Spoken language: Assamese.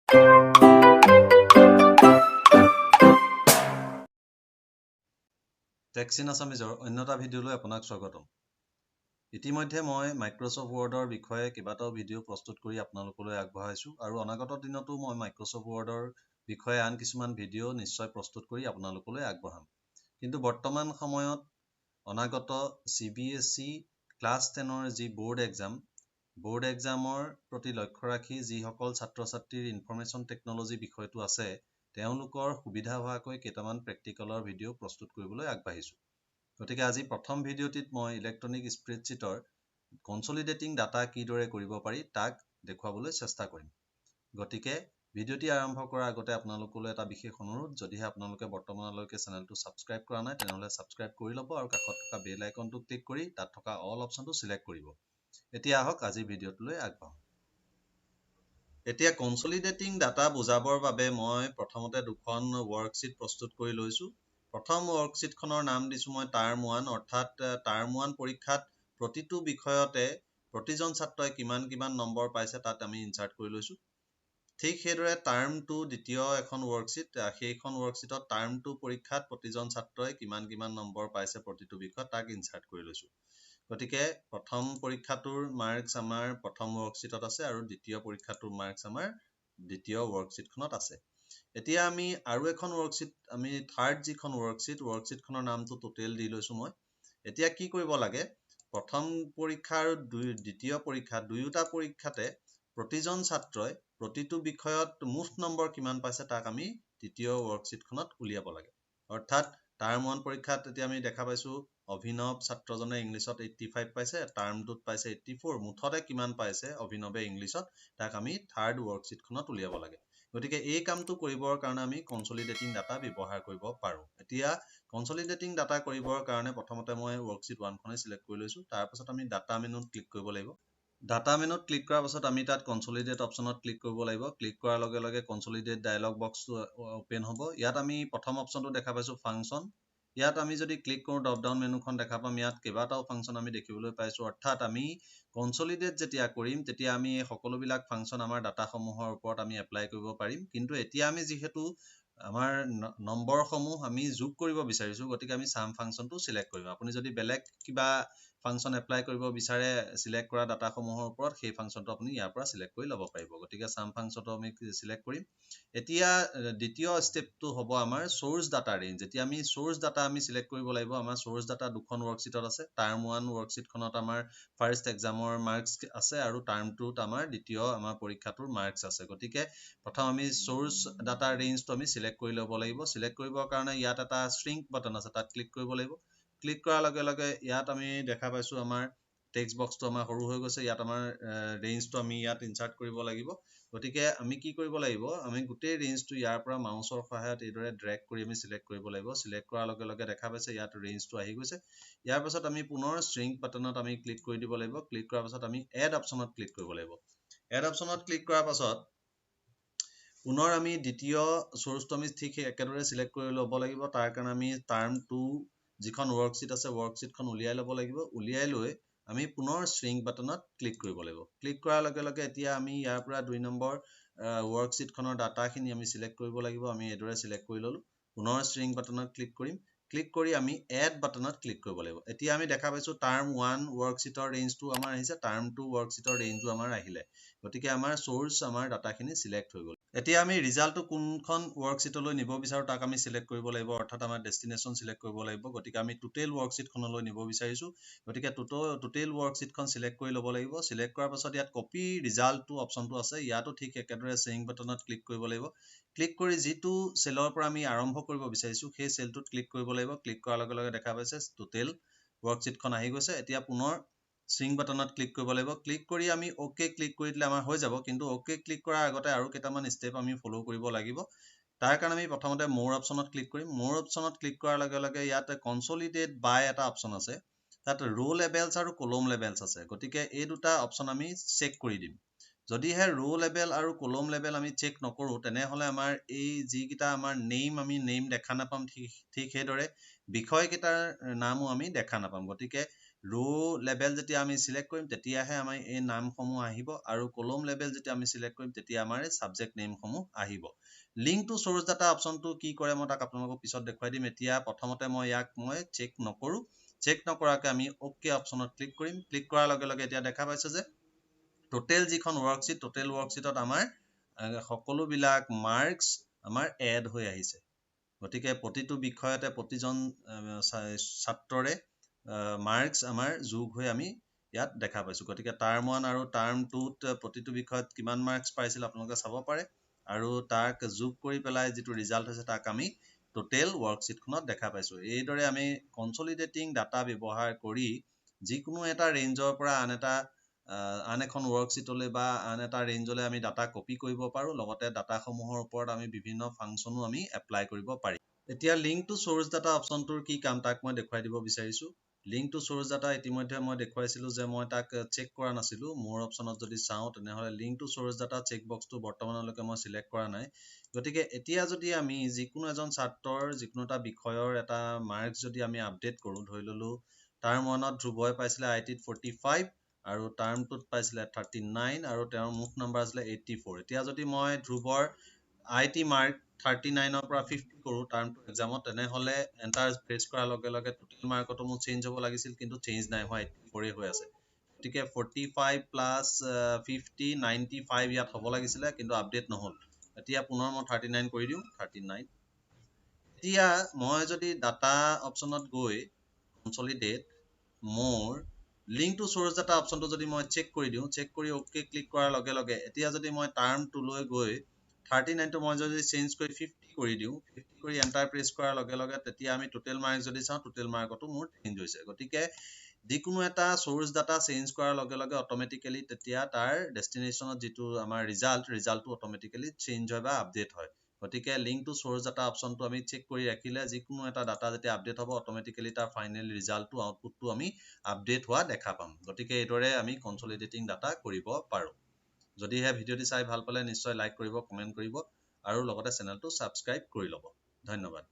টেক্স ইন আছামিজৰ অন্য এটা ভিডিঅ'লৈ আপোনাক স্বাগতম। ইতিমধ্যে মই মাইক্ৰ'ছফ্ট ৱৰ্ডৰ বিষয়ে কেইবাটাও ভিডিঅ' প্ৰস্তুত কৰি আপোনালোকলৈ আগবঢ়াইছোঁ আৰু অনাগত দিনতো মই মাইক্ৰ'ছফ্ট ৱৰ্ডৰ বিষয়ে আন কিছুমান ভিডিঅ' নিশ্চয় প্ৰস্তুত কৰি আপোনালোকলৈ আগবঢ়াম। কিন্তু বৰ্তমান সময়ত অনাগত CBSE ক্লাছ 10ৰ যি বৰ্ড এক্সামৰ প্ৰতি লক্ষ্য ৰাখি যিসকল ছাত্ৰ ছাত্ৰীৰ ইনফৰমেশ্যন টেকন'লজি বিষয়টো আছে তেওঁলোকৰ সুবিধা হোৱাকৈ কেইটামান প্ৰেক্টিকেলৰ ভিডিঅ' প্ৰস্তুত কৰিবলৈ আগবাঢ়িছোঁ। গতিকে আজি প্ৰথম ভিডিঅ'টিত মই ইলেক্ট্ৰনিক স্প্ৰেডশ্বীটৰ কনচলিডেটিং ডাটা কিদৰে কৰিব পাৰি তাক দেখুৱাবলৈ চেষ্টা কৰিম। গতিকে ভিডিঅ'টি আৰম্ভ কৰাৰ আগতে আপোনালোকলৈ এটা বিশেষ অনুৰোধ, যদিহে আপোনালোকে বৰ্তমানলৈকে চেনেলটো ছাবস্ক্ৰাইব কৰা নাই তেনেহ'লে ছাবস্ক্ৰাইব কৰি ল'ব আৰু কাষত থকা বেল আইকনটো ক্লিক কৰি তাত থকা অল অপশ্যনটো চিলেক্ট কৰিব। এতিয়া আহক আজিৰ ভিডিঅ'টোলৈ আগবাঢ়ো। এতিয়া কনচলিডেটিং ডাটা বুজাবৰ বাবে মই প্ৰথমতে দুখন ৱৰ্কশ্বীট প্ৰস্তুত কৰি লৈছোঁ। প্ৰথম ৱৰ্কশ্বীটখনৰ নাম দিছোঁ মই টাৰ্ম 1, অৰ্থাৎ টাৰ্ম 1 পৰীক্ষাত প্ৰতিটো বিষয়তে প্ৰতিজন ছাত্ৰই কিমান নম্বৰ পাইছে তাত আমি ইনচাৰ্ট কৰি লৈছোঁ। ঠিক সেইদৰে টাৰ্ম 2 দ্বিতীয় এখন ৱৰ্কশ্বীট, সেইখন ৱৰ্কশ্বীটত টাৰ্ম 2 পৰীক্ষাত প্ৰতিজন ছাত্ৰই কিমান নম্বৰ পাইছে প্ৰতিটো বিষয়ত তাক ইনচাৰ্ট কৰি লৈছোঁ। গতিকে প্ৰথম পৰীক্ষাটোৰ মাৰ্কছ আমাৰ প্ৰথম ৱৰ্কশ্বীটত আছে আৰু দ্বিতীয় পৰীক্ষাটোৰ মাৰ্কছ আমাৰ দ্বিতীয় ৱৰ্কশ্বীটখনত আছে। এতিয়া আমি আৰু এখন ৱৰ্কশ্বীট, আমি থাৰ্ড যিখন ৱৰ্কশ্বীটখনৰ নামটো টোটেল দি লৈছোঁ মই। এতিয়া কি কৰিব লাগে, প্ৰথম পৰীক্ষা আৰু দ্বিতীয় পৰীক্ষা দুয়োটা পৰীক্ষাতে প্ৰতিজন ছাত্ৰই প্ৰতিটো বিষয়ত মুঠ নম্বৰ কিমান পাইছে তাক আমি দ্বিতীয় ৱৰ্কশ্বীটখনত উলিয়াব লাগে। অৰ্থাৎ টাৰ্ম 1 পৰীক্ষাত এতিয়া আমি দেখা পাইছোঁ অভিনৱ ছাত্ৰজনে ইংলিছত 85 পাইছে, টাৰ্ম 2ত পাইছে 84, মুঠতে কিমান পাইছে অভিনৱে ইংলিছত তাক আমি থাৰ্ড ৱৰ্কশ্বীটখনত উলিয়াব লাগে। গতিকে এই কামটো কৰিবৰ কাৰণে আমি কনচলিডেটিং ডাটা ব্যৱহাৰ কৰিব পাৰোঁ। এতিয়া কনচলিডেটিং ডাটা কৰিবৰ কাৰণে প্ৰথমতে মই ৱৰ্কশ্বীট 1খনে চিলেক্ট কৰি লৈছোঁ। তাৰপাছত আমি ডাটা মেনুত ক্লিক কৰিব লাগিব। ডাটা মেনুত ক্লিক কৰাৰ পাছত আমি তাত কনচলিডেট অপশ্যনত ক্লিক কৰিব লাগিব। ক্লিক কৰাৰ লগে লগে কনচলিডেট ডায়লগ বক্সটো অ'পেন হ'ব। ইয়াত আমি প্ৰথম অপশ্যনটো দেখা পাইছোঁ ফাংচন। ইয়াত আমি যদি ক্লিক কৰোঁ ড্ৰপ ডাউন মেনুখন দেখা পাম। ইয়াত কেইবাটাও ফাংচন আমি দেখিবলৈ পাইছোঁ। অৰ্থাৎ আমি কনচলিডেট যেতিয়া কৰিম তেতিয়া আমি এই সকলোবিলাক ফাংচন আমাৰ ডাটাসমূহৰ ওপৰত আমি এপ্লাই কৰিব পাৰিম। কিন্তু এতিয়া আমি যিহেতু আমাৰ নম্বৰসমূহ আমি যোগ কৰিব বিচাৰিছোঁ, গতিকে আমি ছাম ফাংচনটো চিলেক্ট কৰিম। আপুনি যদি বেলেগ কিবা ফাংচন এপ্লাই কৰিব বিচাৰে চিলেক্ট কৰা ডাটাসমূহৰ ওপৰত, সেই ফাংচনটো আপুনি ইয়াৰ পৰা চিলেক্ট কৰি ল'ব পাৰিব। গতিকে ছাম ফাংচনটো আমি চিলেক্ট কৰিম। এতিয়া দ্বিতীয় ষ্টেপটো হ'ব আমাৰ চ'ৰ্চ ডাটা ৰেঞ্জ। যেতিয়া আমি চ'ৰ্চ ডাটা আমি চিলেক্ট কৰিব লাগিব, আমাৰ চ'ৰ্চ ডাটা দুখন ৱৰ্কশ্বীটত আছে। টাৰ্ম 1 ৱৰ্কশ্বীটখনত আমাৰ ফাৰ্ষ্ট এক্সামৰ মাৰ্কছ আছে আৰু টাৰ্ম 2ত আমাৰ দ্বিতীয় আমাৰ পৰীক্ষাটোৰ মাৰ্কছ আছে। গতিকে প্ৰথম আমি চ'ৰ্চ ডাটা ৰেঞ্জটো আমি চিলেক্ট কৰি ল'ব লাগিব। চিলেক্ট কৰিবৰ কাৰণে ইয়াত এটা শ্ৰিংক বাটন আছে, তাত ক্লিক কৰিব লাগিব। ক্লিক কৰাৰ লগে লগে ইয়াত আমি দেখা পাইছোঁ আমাৰ টেক্সট বক্সটো আমাৰ সৰু হৈ গৈছে। ইয়াত আমাৰ ৰেঞ্জটো আমি ইয়াত ইনচাৰ্ট কৰিব লাগিব। গতিকে আমি কি কৰিব লাগিব, আমি গোটেই ৰেঞ্জটো ইয়াৰ পৰা মাউচৰ সহায়ত এইদৰে ড্ৰেগ কৰি আমি চিলেক্ট কৰিব লাগিব। চিলেক্ট কৰাৰ লগে লগে দেখা পাইছে ইয়াত ৰেঞ্জটো আহি গৈছে। ইয়াৰ পাছত আমি পুনৰ শ্ৰিংক বাটনত আমি ক্লিক কৰি দিব লাগিব। ক্লিক কৰাৰ পাছত আমি এড অপশ্যনত ক্লিক কৰিব লাগিব। এড অপশ্যনত ক্লিক কৰাৰ পাছত পুনৰ আমি দ্বিতীয় চ'ৰ্চটো আমি ঠিক একেদৰে চিলেক্ট কৰি ল'ব লাগিব। তাৰ কাৰণে আমি টাৰ্ম 2 যিখন ৱৰ্কশ্বীট আছে ৱৰ্কশ্বীটখন উলিয়াই ল'ব লাগিব। উলিয়াই লৈ আমি পুনৰ শ্ৰিংক বাটনত ক্লিক কৰিব লাগিব। ক্লিক কৰাৰ লগে লগে এতিয়া আমি ইয়াৰ পৰা 2 নম্বৰ ৱৰ্কশ্বীটখনৰ ডাটাখিনি আমি চিলেক্ট কৰিব লাগিব। আমি এইদৰে চিলেক্ট কৰি ল'লোঁ। পুনৰ শ্ৰিংক বাটনত ক্লিক কৰিম। ক্লিক কৰি আমি এড বাটনত ক্লিক কৰিব লাগিব। এতিয়া আমি দেখা পাইছোঁ টাৰ্ম 1 ৱৰ্কশ্বীটৰ ৰেঞ্জটো আমাৰ আহিছে, টাৰ্ম 2 ৱৰ্কশ্বীটৰ ৰেঞ্জো আমাৰ আহিলে। গতিকে আমাৰ চ'ৰ্চ আমাৰ ডাটাখিনি চিলেক্ট হৈ গ'ল। এতিয়া আমি ৰিজাল্টটো কোনখন ৱৰ্কশ্বীটলৈ নিব বিচাৰোঁ তাক আমি চিলেক্ট কৰিব লাগিব, অৰ্থাৎ আমাৰ ডেষ্টিনেশ্যন চিলেক্ট কৰিব লাগিব। গতিকে আমি টোটেল ৱৰ্কশ্বীটখনলৈ নিব বিচাৰিছোঁ। গতিকে টোটেল ৱৰ্কশ্বীটখন চিলেক্ট কৰি ল'ব লাগিব। চিলেক্ট কৰাৰ পাছত ইয়াত কপি ৰিজাল্টটো অপশ্যনটো আছে, ইয়াতো ঠিক একেদৰে শ্ৰিংক বাটনত ক্লিক কৰিব লাগিব। ক্লিক কৰি যিটো চেলৰ পৰা আমি আৰম্ভ কৰিব বিচাৰিছোঁ সেই চেলটোত ক্লিক কৰিব লাগিব। ক্লিক কৰাৰ লগে লগে দেখা পাইছে টোটেল ৱৰ্কশ্বীটখন আহি গৈছে। এতিয়া পুনৰ শ্ৰিংক বাটনত ক্লিক কৰিব লাগিব। ক্লিক কৰি আমি অ'কে ক্লিক কৰি দিলে আমাৰ হৈ যাব। কিন্তু অ'কে ক্লিক কৰাৰ আগতে আৰু কেইটামান ষ্টেপ আমি ফ'ল' কৰিব লাগিব। তাৰ কাৰণে আমি প্ৰথমতে মোৰ অপশ্যনত ক্লিক কৰিম। মোৰ অপশ্যনত ক্লিক কৰাৰ লগে লগে ইয়াত কনচলিডেট বাই এটা অপশ্যন আছে। তাত ৰ' লেবেলছ আৰু কলম লেবেলছ আছে। গতিকে এই দুটা অপশ্যন আমি চেক কৰি দিম। যদিহে ৰ' লেবেল আৰু কলম লেবেল আমি চেক নকৰোঁ তেনেহ'লে আমাৰ এই যিকেইটা আমাৰ আমি নেম দেখা নাপাম, ঠিক সেইদৰে বিষয়কেইটাৰ নামো আমি দেখা নাপাম। গতিকে ৰো লেভেল যেতিয়া আমি সিলেক্ট কৰিম তেতিয়াহে আমাৰ এই নামসমূহ আহিব আৰু কলম লেভেল যেতিয়া আমি সিলেক্ট কৰিম তেতিয়া আমাৰ সাবজেক্ট নেমসমূহ আহিব লিংক টু সোৰ্স ডাটা অপচনটো কি কৰে মই তাক আপোনালোকক পিছত দেখুৱাই দিম এতিয়া প্ৰথমতে মই ইয়াক মই চেক নকৰো চেক নকৰাকৈ আমি ওকে অপচনত ক্লিক কৰিম ক্লিক কৰাৰ লগে লগে এতিয়া দেখা পাইছে যে টোটেল যিখন ওয়াৰ্কশীট টোটেল ওয়াৰ্কশীটত আমাৰ সকলো বিলাক মাৰ্কস আমাৰ এড হৈ আহিছে গতিকে প্ৰতিটো বিষয়তে প্ৰতিজন ছাত্ৰৰে মাৰ্কস আমাৰ যোগ হৈ আমি ইয়াত দেখা পাইছো গতিকে টাৰ্ম 1 আৰু টাৰ্ম 2 প্ৰতিটো বিষয়ত কিমান মাৰ্কস পাইছিল আপোনালোকে চাব পাৰে আৰু তাক যোগ কৰি পেলাই যেটো ৰিজাল্ট হৈছে তাক আমি টোটেল ওয়াৰ্কশীটখনত দেখা পাইছো এইদৰে আমি কনসলিডেটিং ডাটা ব্যৱহাৰ কৰি যিকোনো এটা ৰেঞ্জৰ পৰা আন এখন ওয়াৰ্কশীটলৈ বা আন এটা ৰেঞ্জলৈ আমি ডাটা কপি কৰিব পাৰো লগতে ডাটা সমূহৰ ওপৰত আমি বিভিন্ন ফাংচনো আমি এপ্লাই কৰিব পাৰি এতিয়া লিংক টু সোৰ্স ডাটা অপচনটোৰ কি কাম তাক মই দেখুৱাই দিব বিচাৰিছো লিংক টু সোৰ্স ডাটা ইতিমধ্যে মই দেখুৱাইছিলো যে মই তাক চেক কৰা নাছিলো মোৰ অপচনত যদি চাও তেনেহলে link to source data check বক্সটো বৰ্তমানলৈকে মই সিলেক্ট কৰা নাই গতিকে এতিয়া যদি আমি যিকোনো এজন ছাত্ৰৰ যিকোনো এটা বিষয়ৰ এটা মাৰ্কস যদি আমি আপডেট কৰো ধৰি ললো টাৰ্ম 1ত ধ্ৰুৱই পাইছিলে আইটিত 45 আৰু টাৰ্ম 2ত পাইছিলে 39 আৰু তেওঁৰ মুখ নম্বৰ আছিল 84 এতিয়া যদি মই ধ্ৰুৱৰ আইটি মাৰ্ক 39 পৰা 50 কৰো টাৰ্ম 2 এক্সামত তেনেহলে এন্টাৰ প্ৰেছ কৰাৰ লগে লগে টোটেল মাৰ্কটো মোৰ চেঞ্জ হ'ব লাগিছিল কিন্তু চেঞ্জ নাই হোৱা 84 হৈ আছে গতিকে 45 প্লাস 50 95 ইয়াত হ'ব লাগিছিলে কিন্তু আপডেট নহল এতিয়া পুনৰ মই 39 কৰি দিও 39 এতিয়া মই যদি ডাটা অপচনত গৈ কনসলিডেট মোৰ লিংক টু সোৰ্স ডাটা অপচনটো যদি মই চেক কৰি দিও চেক কৰি ওকে ক্লিক কৰাৰ লগে লগে এতিয়া যদি মই টাৰ্ম 2 লৈ গৈ 39 টো মই যদি চেঞ্জ কৰি 50 কৰি দিও 50 কৰি এন্টাৰ প্ৰেছ কৰাৰ লগে লগে তেতিয়া আমি টোটেল মাৰ্ক যদি চাও টোটেল মাৰ্কটো মোৰ চেঞ্জ হৈছে গতিকে যিকোনো এটা সোৰ্স ডাটা চেঞ্জ কৰাৰ লগে লগে অটোমেটিক্যালি তেতিয়া তাৰ ডেষ্টিনেচনত যেটো আমাৰ ৰিজাল্টটো অটোমেটিক্যালি চেঞ্জ হয় বা আপডেট হয় গতিকে লিংক টু সোৰ্স ডাটা অপচনটো আমি চেক কৰি ৰাখিলে যিকোনো এটা ডাটা যেতিয়া আপডেট হ'ব অটোমেটিক্যালি তাৰ ফাইনেল ৰিজাল্টটো আউটপুটটো আমি আপডেট হোৱা দেখা পাম গতিকে এইদৰে আমি কনসলিডেটিং ডাটা কৰিব পাৰো যদিহে ভিডিওটি চাই ভাল পালে নিশ্চয় লাইক কৰিব কমেন্ট কৰিব আৰু লগতে চেনেলটো সাবস্ক্ৰাইব কৰি ল'ব ধন্যবাদ